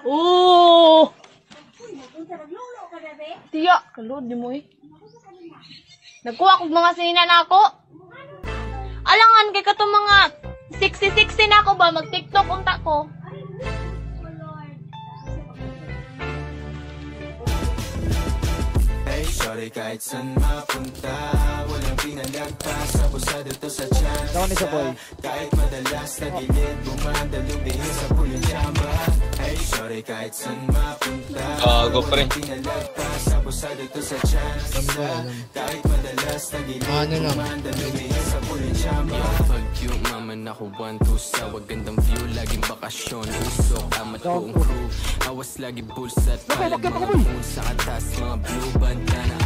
Oh! Tiya, kalod di mo eh. Nagkuha kong mga sinina na ako. Alangan kay katong mga 60-60 na ako ba? Mag-TikTok unta ko. Hey, sorry kahit saan mapunta, walang pinalagpas, abusado to sa chance. Kahit madalas na gilid, bumanda, lumihis sa pulinsamba. Hey, sorry kahit saan mapunta, walang pinalagpas, abusado to sa chance. Kahit madalas na gilid, bumanda, lumihis sa pulinsamba. Pag-yung maman ako 1-2 sa wagandang view, laging bakasyon, usok, amat buong crew. Awas lagi bulsat, palag mga moon sa katas, mga blue bandana.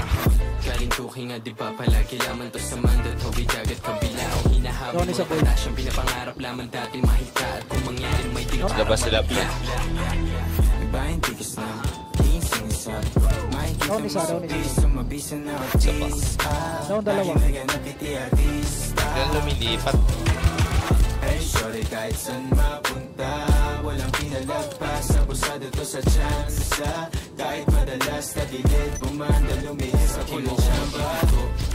Galing tuking nga diba palagi laman to sa manda, tawid agad kabila o hinahabang mga wala siyang pinapangarap lamang dati mahita at kung mangyari may tingin labas sila pla iba hindi kas na kinsing sa makikita mo sa piso mabisa na artista lagi naganap iti artista yan lumilipat. Hey, sorry kahit saan mapunta, walang pinalagpas, abusado to sa chance. Kahit madalas na gilid, bumanda, lumihis sa pulinsamba.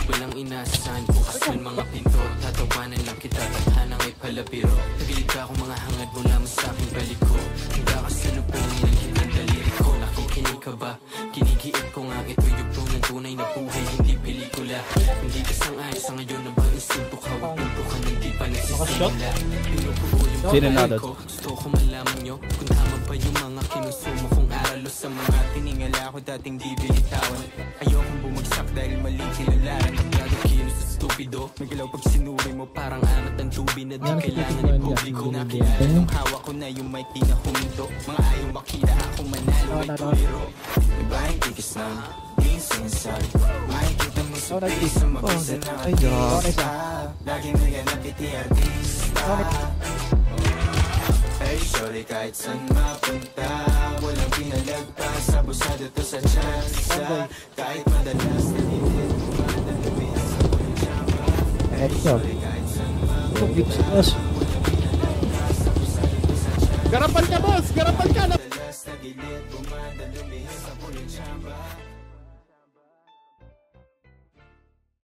Walang inasahan, bukas man mga pinto, tatawanan lang kita, tadhanang ay palabiro. Nagilid ka akong mga hangad mo lamang sa aking baliko. Handa ka sa lupungin ang kitang daliri ko. Nakikinig ka ba? Kinigiit ko nga ito yung ng tunay na buhay, hindi pelikula. Hindi ka sang-ayos sa ngayon na bang isinto ka, wag punto ka nang di pa nagsisimula. Pinupuo yung pagkakas ko, gusto ko malaman nyo kung tama ba yung mga kinusumo kong aralo sa mga tiningala ko dating di bilitawan. Ayokong bumagsak dahil maling kilalaran. Nagkado kilos sa stupido, magalaw pag sinuri mo parang amat ng tubi na di kailangan ni publiko. Nakilala nung hawak ko na yung mic di na huminto. Mga ayaw makita ako manalo ay tuliro. Iba hindi kas na minsan makikita mo sa piso mabisa na artista. Laging naganap iti artista. Hey, sorry kahit saan mapunta, walang pinalagpas, abusado to sa chance. Kahit madalas na gilid, bumanda, lumihis sa pulinsamba. Hey, sorry kahit saan mapunta, garapan ka boss, garapan ka na. Madalas na gilid, bumanda, lumihis sa pulinsamba.